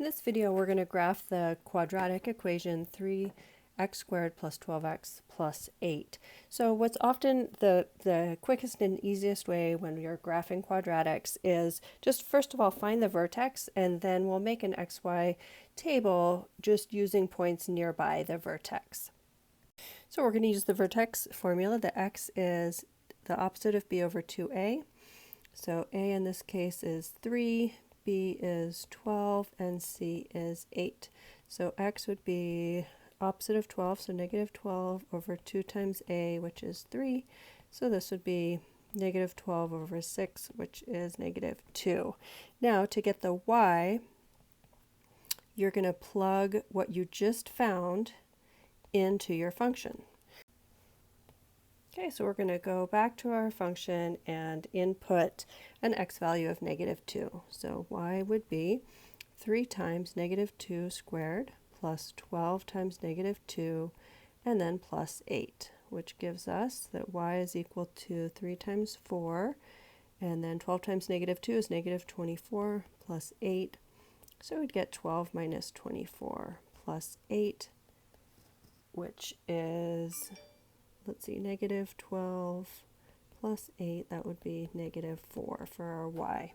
In this video, we're going to graph the quadratic equation 3x squared plus 12x plus 8. So what's often the quickest and easiest way when you're graphing quadratics is just first of all find the vertex, and then we'll make an xy table just using points nearby the vertex. So we're going to use the vertex formula. The x is the opposite of b over 2a. So a in this case is 3. B is 12 and C is 8. So x would be opposite of 12, so negative 12 over 2 times A, which is 3. So this would be negative 12 over 6, which is negative 2. Now to get the y, you're going to plug what you just found into your function. Okay, so we're going to go back to our function and input an x value of negative 2. So y would be 3 times negative 2 squared plus 12 times negative 2 and then plus 8, which gives us that y is equal to 3 times 4, and then 12 times negative 2 is negative 24 plus 8. So we'd get 12 minus 24 plus 8, which is, let's see, negative 12 plus 8, that would be negative 4 for our y.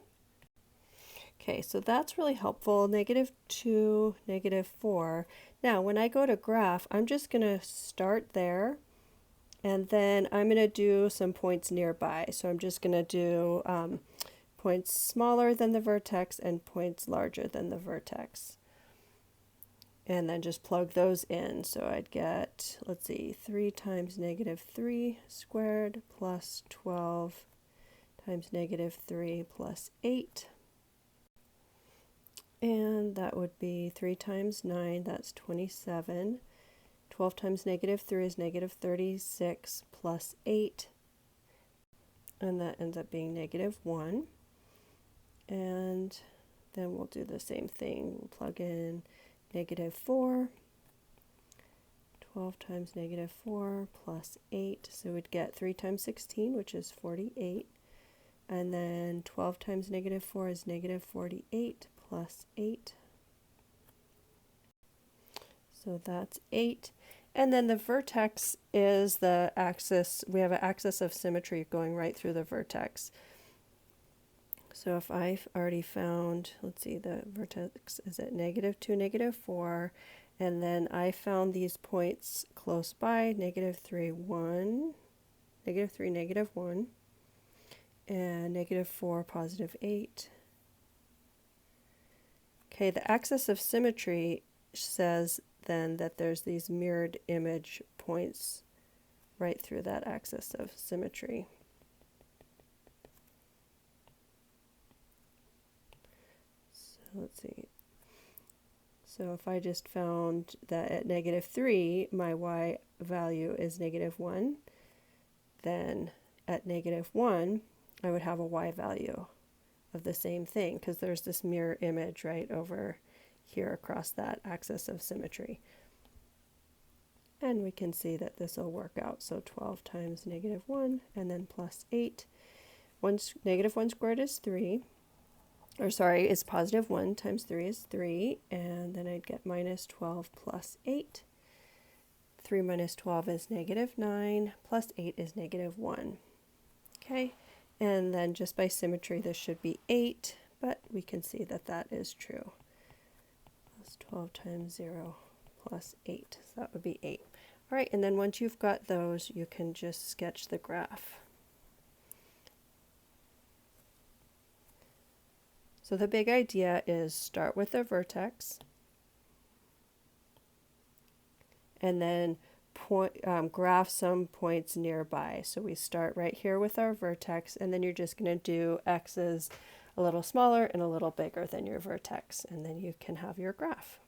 Okay, so that's really helpful, negative 2, negative 4. Now, when I go to graph, I'm just going to start there, and then I'm going to do some points nearby. So I'm just going to do points smaller than the vertex and points larger than the vertex. And then just plug those in. So I'd get, let's see, 3 times negative 3 squared plus 12 times negative 3 plus 8. And that would be 3 times 9, that's 27. 12 times negative 3 is negative 36 plus 8. And that ends up being negative 1. And then we'll do the same thing. We'll plug in negative 4, 12 times negative 4 plus 8, so we'd get 3 times 16, which is 48, and then 12 times negative 4 is negative 48 plus 8, so that's 8. And then the vertex is the axis. We have an axis of symmetry going right through the vertex. So if I've already found, let's see, the vertex is at negative 2, negative 4, and then I found these points close by, negative 3, 1, negative 3, negative 1, and negative 4, positive 8. Okay, the axis of symmetry says then that there's these mirrored image points right through that axis of symmetry. Let's see. So if I just found that at negative 3, my y value is negative 1, then at negative 1, I would have a y value of the same thing, because there's this mirror image right over here across that axis of symmetry. And we can see that this will work out. So 12 times negative 1 and then plus 8. Negative 1 squared is 3. Or sorry, is positive 1 times 3 is 3, and then I'd get minus 12 plus 8. 3 minus 12 is negative 9, plus 8 is negative 1. Okay, and then just by symmetry this should be 8, but we can see that that is true. That's 12 times 0 plus 8, so that would be 8. All right, and then once you've got those, you can just sketch the graph. So the big idea is start with a vertex and then graph some points nearby. So we start right here with our vertex, and then you're just going to do x's a little smaller and a little bigger than your vertex, and then you can have your graph.